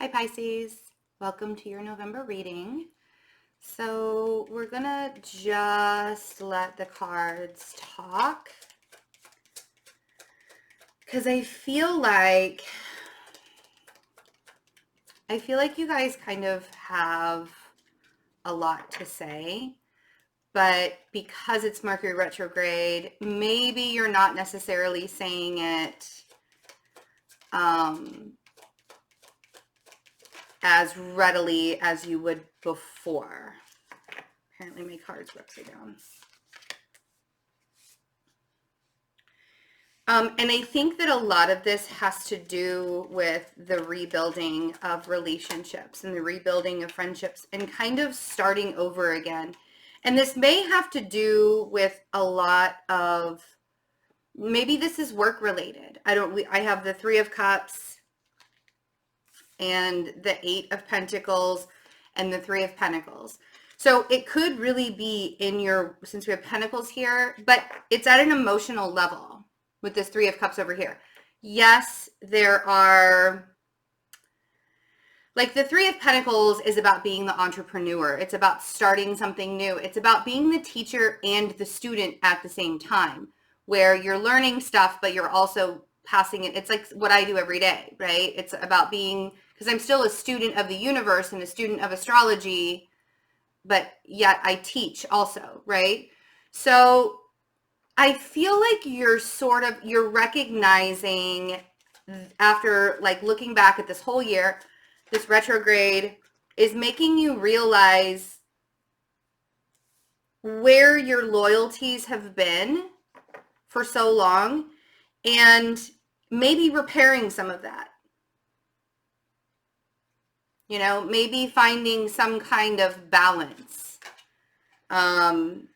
Hi Pisces, welcome to your November reading. So we're gonna just let the cards talk because I feel like you guys kind of have a lot to say, but because it's Mercury retrograde, maybe you're not necessarily saying it as readily as you would before. Apparently my cards were upside down. And I think that a lot of this has to do with the rebuilding of relationships and the rebuilding of friendships and kind of starting over again. And this may have to do with a lot of, maybe this is work related. I have the Three of Cups and the Eight of Pentacles and the Three of Pentacles. So it could really be in your, since we have Pentacles here, but it's at an emotional level with this Three of Cups over here. Yes, there are, like the Three of Pentacles is about being the entrepreneur. It's about starting something new. It's about being the teacher and the student at the same time, where you're learning stuff, but you're also passing it. It's like what I do every day, right? It's about being, because I'm still a student of the universe and a student of astrology, but yet I teach also, right? So I feel like you're recognizing after like looking back at this whole year, this retrograde is making you realize where your loyalties have been for so long and maybe repairing some of that. You know, maybe finding some kind of balance. And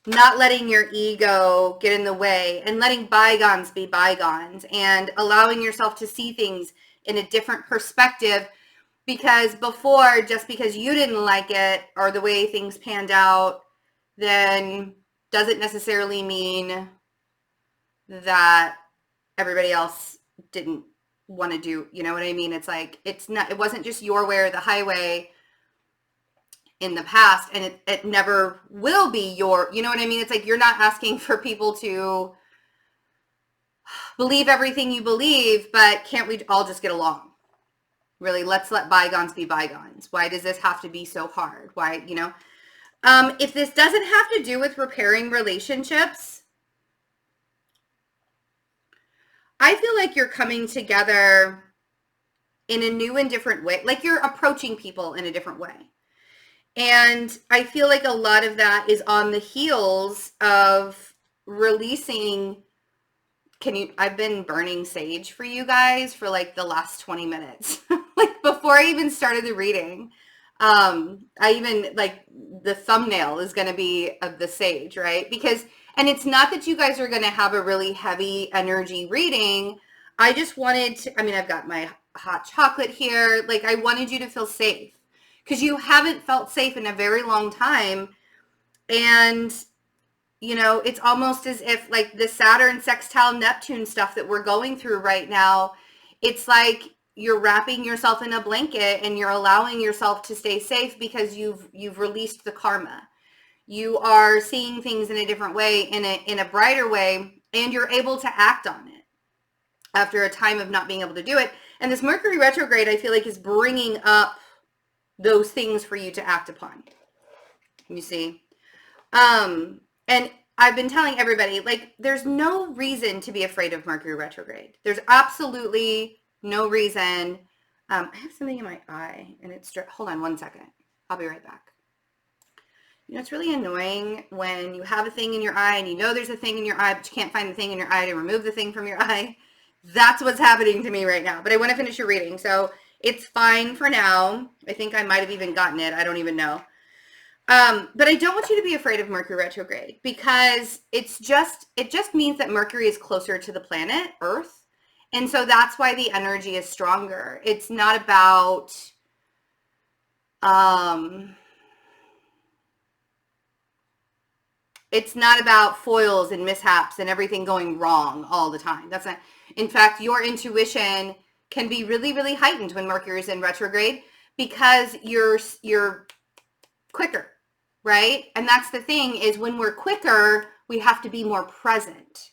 not letting your ego get in the way and letting bygones be bygones and allowing yourself to see things in a different perspective, because before, just because you didn't like it or the way things panned out, then doesn't necessarily mean that everybody else didn't want to do, you know what I mean? It's like, it wasn't just your way or the highway in the past, and it never will be your, you know what I mean? It's like you're not asking for people to believe everything you believe, but can't we all just get along? Really, let's let bygones be bygones. Why does this have to be so hard? Why, you know? If this doesn't have to do with repairing relationships, I feel like you're coming together in a new and different way. Like you're approaching people in a different way. And I feel like a lot of that is on the heels of releasing, I've been burning sage for you guys for like the last 20 minutes. Like before I even started the reading. I even like the thumbnail is going to be of the sage, right? Because, and it's not that you guys are going to have a really heavy energy reading. I just wanted to, I mean, I've got my hot chocolate here. Like I wanted you to feel safe, because you haven't felt safe in a very long time. And, you know, it's almost as if like the Saturn sextile Neptune stuff that we're going through right now, it's like you're wrapping yourself in a blanket and you're allowing yourself to stay safe because you've released the karma. You are seeing things in a different way, in a brighter way, and you're able to act on it after a time of not being able to do it. And this Mercury retrograde, I feel like, is bringing up those things for you to act upon. You see? And I've been telling everybody, like, there's no reason to be afraid of Mercury retrograde. There's absolutely no reason. I have something in my eye, and it's, hold on one second. I'll be right back. You know, it's really annoying when you have a thing in your eye and you know there's a thing in your eye, but you can't find the thing in your eye to remove the thing from your eye. That's what's happening to me right now. But I want to finish your reading. So it's fine for now. I think I might have even gotten it. I don't even know. But I don't want you to be afraid of Mercury retrograde, because it just means that Mercury is closer to the planet Earth. And so that's why the energy is stronger. It's not about, it's not about foils and mishaps and everything going wrong all the time. That's not, in fact, your intuition can be really, really heightened when Mercury is in retrograde because you're quicker, right? And that's the thing, is when we're quicker, we have to be more present.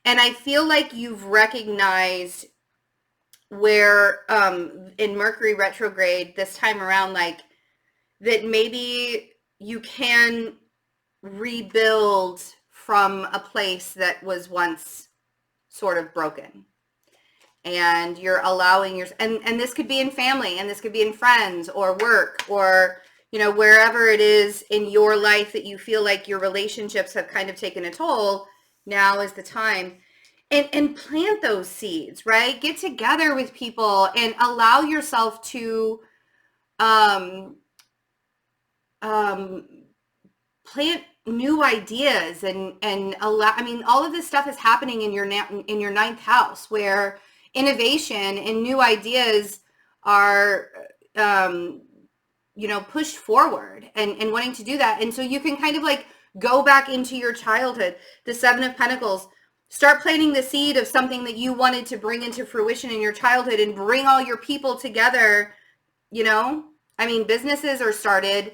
And I feel like you've recognized where in Mercury retrograde this time around, like that maybe you can rebuild from a place that was once sort of broken. And you're allowing your, and this could be in family, and this could be in friends or work, or, you know, wherever it is in your life that you feel like your relationships have kind of taken a toll. Now is the time. And plant those seeds, right? Get together with people and allow yourself to plant new ideas and allow, I mean, all of this stuff is happening in your ninth house, where innovation and new ideas are you know, pushed forward and wanting to do that. And so you can kind of like go back into your childhood. The Seven of Pentacles, start planting the seed of something that you wanted to bring into fruition in your childhood and bring all your people together. You know, I mean, businesses are started,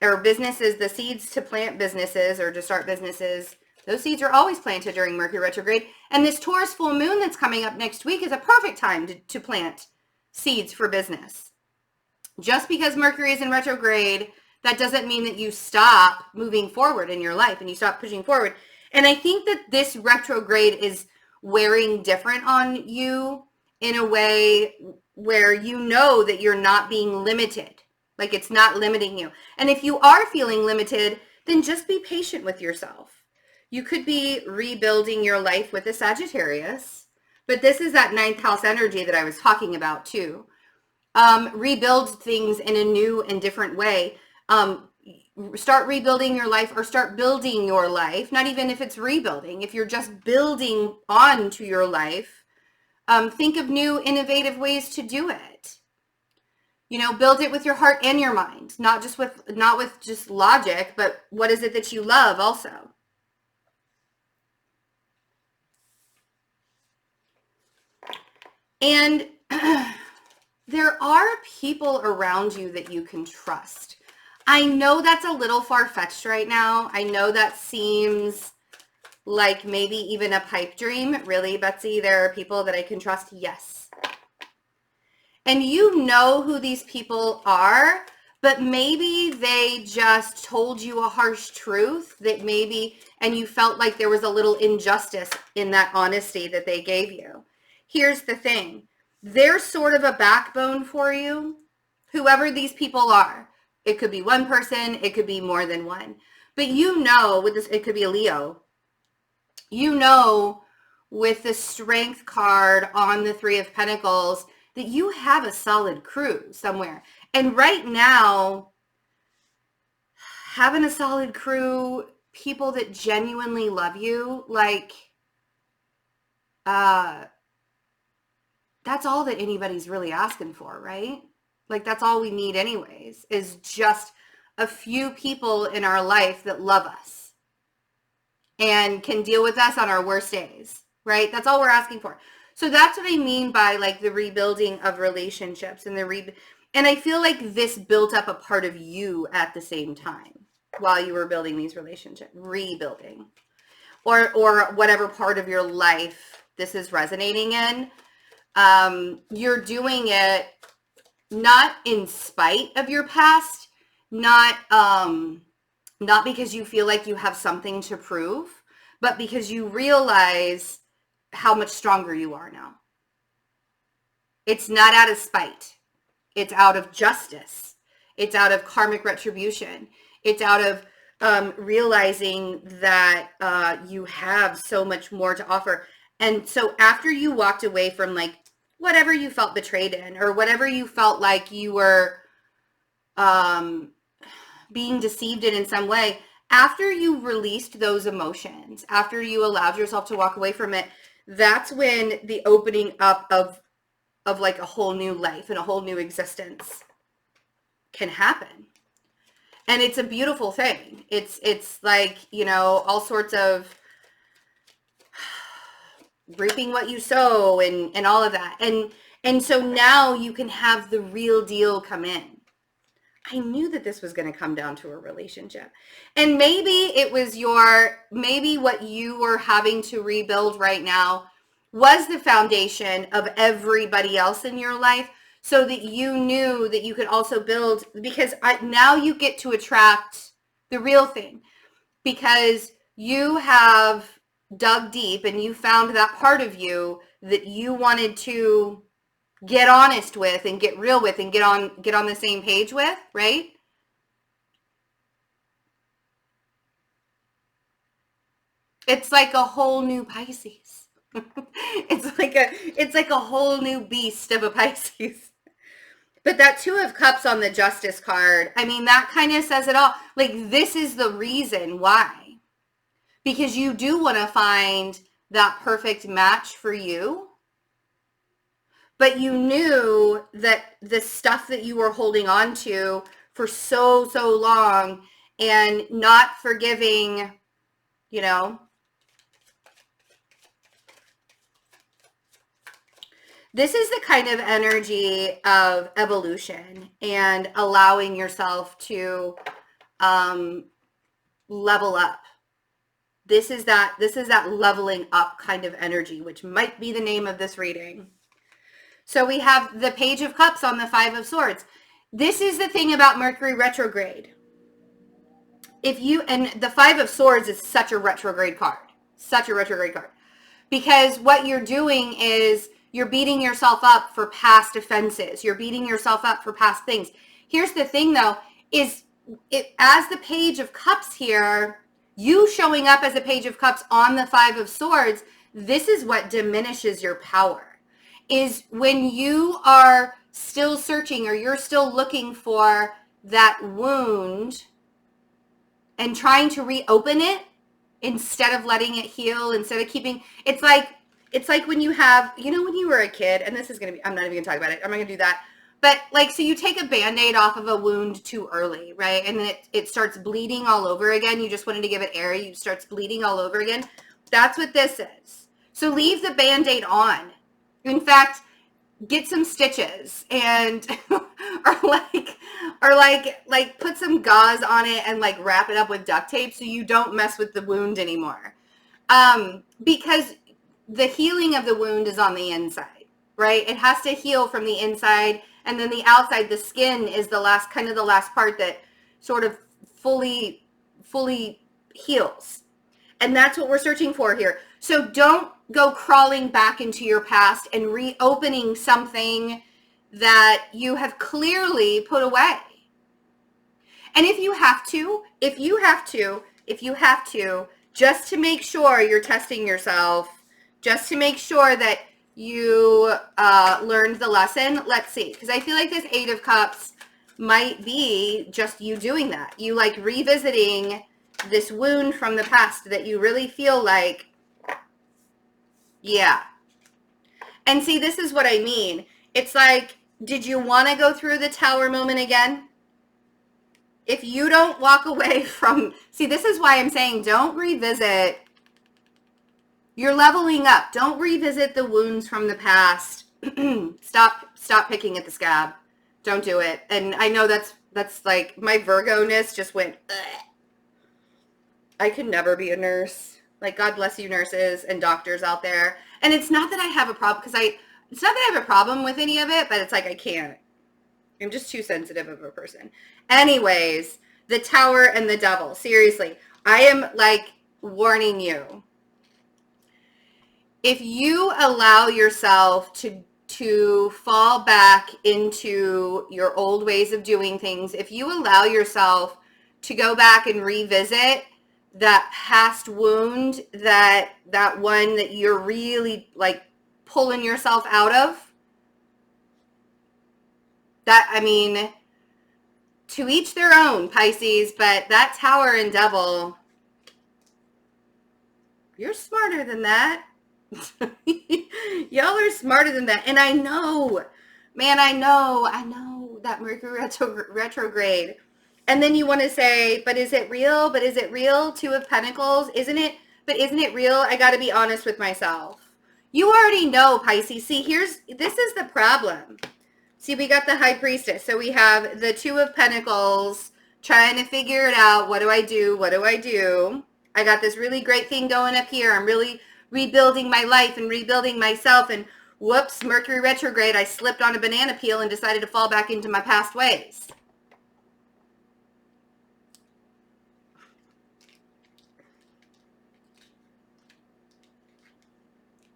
or businesses, the seeds to plant businesses or to start businesses, those seeds are always planted during Mercury retrograde. And this Taurus full moon that's coming up next week is a perfect time to plant seeds for business. Just because Mercury is in retrograde, that doesn't mean that you stop moving forward in your life and you stop pushing forward. And I think that this retrograde is wearing different on you in a way where you know that you're not being limited. Like it's not limiting you. And if you are feeling limited, then just be patient with yourself. You could be rebuilding your life with a Sagittarius, but this is that ninth house energy that I was talking about too. Rebuild things in a new and different way. Start rebuilding your life, or start building your life. Not even if it's rebuilding, if you're just building on to your life, think of new innovative ways to do it. You know, build it with your heart and your mind, not with just logic, but what is it that you love also. And there are people around you that you can trust. I know that's a little far-fetched right now. I know that seems like maybe even a pipe dream. Really, Betsy, there are people that I can trust? Yes. And you know who these people are, but maybe they just told you a harsh truth that maybe, and you felt like there was a little injustice in that honesty that they gave you. Here's the thing. They're sort of a backbone for you, whoever these people are. It could be one person, it could be more than one. But you know, with this, it could be a Leo. You know, with the Strength card on the Three of Pentacles, that you have a solid crew somewhere. And right now, having a solid crew, people that genuinely love you, like, that's all that anybody's really asking for, right? Like, that's all we need anyways, is just a few people in our life that love us and can deal with us on our worst days, right? That's all we're asking for. So that's what I mean by like the rebuilding of relationships and and I feel like this built up a part of you at the same time while you were building these relationships, rebuilding, or whatever part of your life this is resonating in. You're doing it not in spite of your past, not because you feel like you have something to prove, but because you realize how much stronger you are now. It's not out of spite. It's out of justice. It's out of karmic retribution. It's out of realizing that you have so much more to offer. And so after you walked away from like whatever you felt betrayed in, or whatever you felt like you were being deceived in some way, after you released those emotions, after you allowed yourself to walk away from it, that's when the opening up of like a whole new life and a whole new existence can happen. And it's a beautiful thing. It's like, you know, all sorts of reaping what you sow and all of that. And And so now you can have the real deal come in. I knew that this was going to come down to a relationship. And maybe it was maybe what you were having to rebuild right now was the foundation of everybody else in your life, so that you knew that you could also build, because now you get to attract the real thing, because you have dug deep and you found that part of you that you wanted to get honest with and get real with and get on the same page with, right? It's like a whole new Pisces. It's like a whole new beast of a Pisces. But that Two of Cups on the Justice card, I mean, that kind of says it all. Like, this is the reason why. Because you do want to find that perfect match for you. But you knew that the stuff that you were holding on to for so long and not forgiving, you know, this is the kind of energy of evolution and allowing yourself to level up. This is that leveling up kind of energy, which might be the name of this reading. So we have the Page of Cups on the Five of Swords. This is the thing about Mercury retrograde. And the Five of Swords is such a retrograde card. Because what you're doing is you're beating yourself up for past offenses. You're beating yourself up for past things. Here's the thing, though, is as the Page of Cups here, you showing up as a Page of Cups on the Five of Swords, this is what diminishes your power. Is when you are still searching or you're still looking for that wound and trying to reopen it instead of letting it heal, instead of keeping, it's like when you have, when you were a kid, and this is going to be, I'm not even going to talk about it. I'm not going to do that. But so you take a Band-Aid off of a wound too early, right? And then it starts bleeding all over again. You just wanted to give it air. It starts bleeding all over again. That's what this is. So leave the Band-Aid on. In fact, get some stitches and or put some gauze on it and wrap it up with duct tape so you don't mess with the wound anymore. Because the healing of the wound is on the inside, right? It has to heal from the inside, and then the outside, the skin, is the last part that sort of fully heals. And that's what we're searching for here. So don't go crawling back into your past and reopening something that you have clearly put away. And if you have to, just to make sure you're testing yourself, just to make sure that you learned the lesson, let's see. Because I feel like this Eight of Cups might be just you doing that. You revisiting this wound from the past that you really feel like, yeah. And see, this is what I mean. It's like, did you want to go through the Tower moment again? If you don't walk away from, see, this is why I'm saying don't revisit. You're leveling up. Don't revisit the wounds from the past. Stop picking at the scab. Don't do it. And I know that's like my Virgo-ness just went, ugh. I could never be a nurse. God bless you, nurses and doctors out there. And it's not that I have a problem, it's not that I have a problem with any of it, but it's like I can't. I'm just too sensitive of a person. Anyways, the Tower and the Devil. Seriously, I am warning you. If you allow yourself to fall back into your old ways of doing things, if you allow yourself to go back and revisit that past wound, that one that you're really pulling yourself out of, that, I mean, to each their own, Pisces, but that Tower and Devil, you're smarter than that. Y'all are smarter than that. And I know, man, I know that Mercury retrograde. And then you want to say, but is it real? But is it real? Two of Pentacles. Isn't it? But isn't it real? I got to be honest with myself. You already know, Pisces. See, this is the problem. See, we got the High Priestess. So we have the Two of Pentacles trying to figure it out. What do I do? What do I do? I got this really great thing going up here. I'm really rebuilding my life and rebuilding myself. And whoops, Mercury retrograde. I slipped on a banana peel and decided to fall back into my past ways.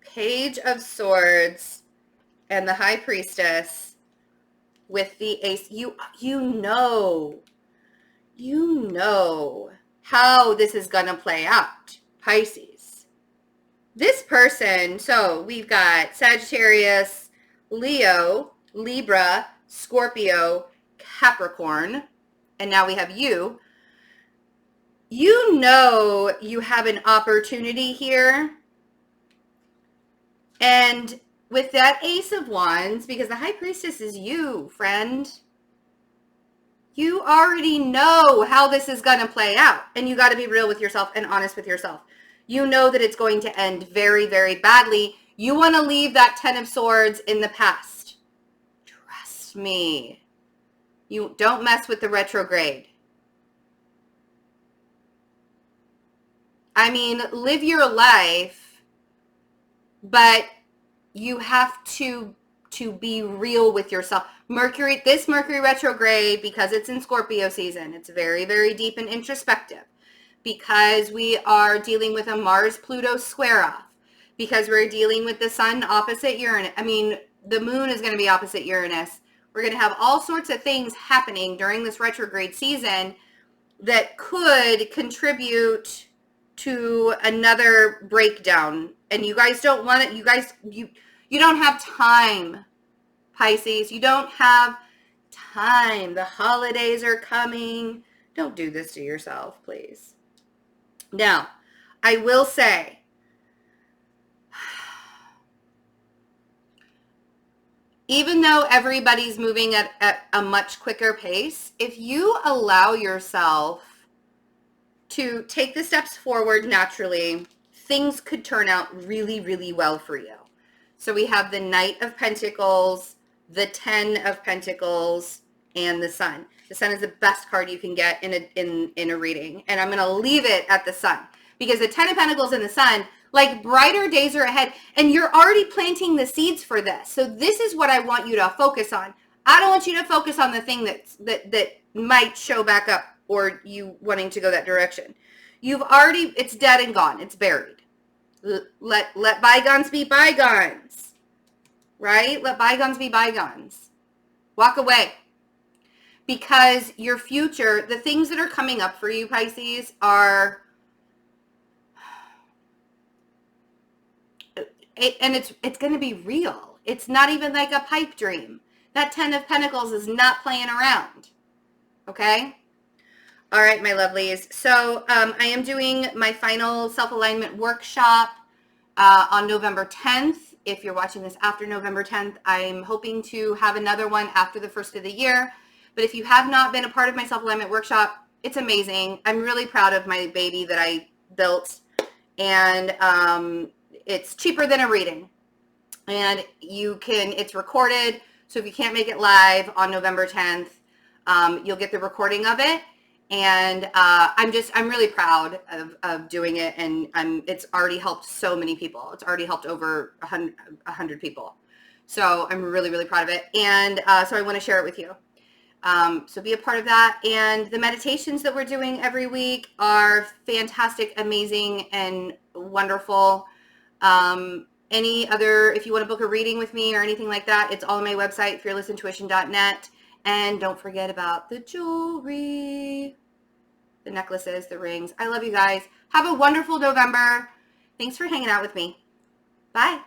Page of Swords and the High Priestess with the Ace. You know how this is going to play out, Pisces. This person, so we've got Sagittarius, Leo, Libra, Scorpio, Capricorn, and now we have you. You know you have an opportunity here. And with that Ace of Wands, because the High Priestess is you, friend, you already know how this is going to play out. And you got to be real with yourself and honest with yourself. You know that it's going to end very, very badly. You want to leave that Ten of Swords in the past. Trust me. You don't mess with the retrograde. I mean, live your life. But you have to be real with yourself. This Mercury retrograde, because it's in Scorpio season, it's very, very deep and introspective. Because we are dealing with a Mars-Pluto square-off. Because we're dealing with the sun opposite Uranus. I mean, the moon is going to be opposite Uranus. We're going to have all sorts of things happening during this retrograde season that could contribute to another breakdown. And you guys don't want it. You don't have time, Pisces. You don't have time. The holidays are coming. Don't do this to yourself, please. Now, I will say, even though everybody's moving at a much quicker pace, if you allow yourself to take the steps forward naturally, things could turn out really, really well for you. So we have the Knight of Pentacles, the Ten of Pentacles, and the Sun. The Sun is the best card you can get in a reading. And I'm going to leave it at the Sun. Because the Ten of Pentacles and the Sun, like, brighter days are ahead. And you're already planting the seeds for this. So this is what I want you to focus on. I don't want you to focus on the thing that might show back up, or you wanting to go that direction. It's dead and gone. It's buried. Let bygones be bygones, right? Let bygones be bygones. Walk away. Because your future, the things that are coming up for you, Pisces, are, and it's going to be real. It's not even like a pipe dream. That Ten of Pentacles is not playing around. Okay? All right, my lovelies. So I am doing my final self-alignment workshop on November 10th. If you're watching this after November 10th, I'm hoping to have another one after the first of the year. But if you have not been a part of my self-alignment workshop, it's amazing. I'm really proud of my baby that I built. And it's cheaper than a reading. And it's recorded. So if you can't make it live on November 10th, you'll get the recording of it. And I'm really proud of doing it, and it's already helped so many people. It's already helped over 100 people. So I'm really, really proud of it. And so I want to share it with you. So be a part of that. And the meditations that we're doing every week are fantastic, amazing, and wonderful. If you want to book a reading with me or anything like that, it's all on my website, fearlessintuition.net. And don't forget about the jewelry, the necklaces, the rings. I love you guys. Have a wonderful November. Thanks for hanging out with me. Bye.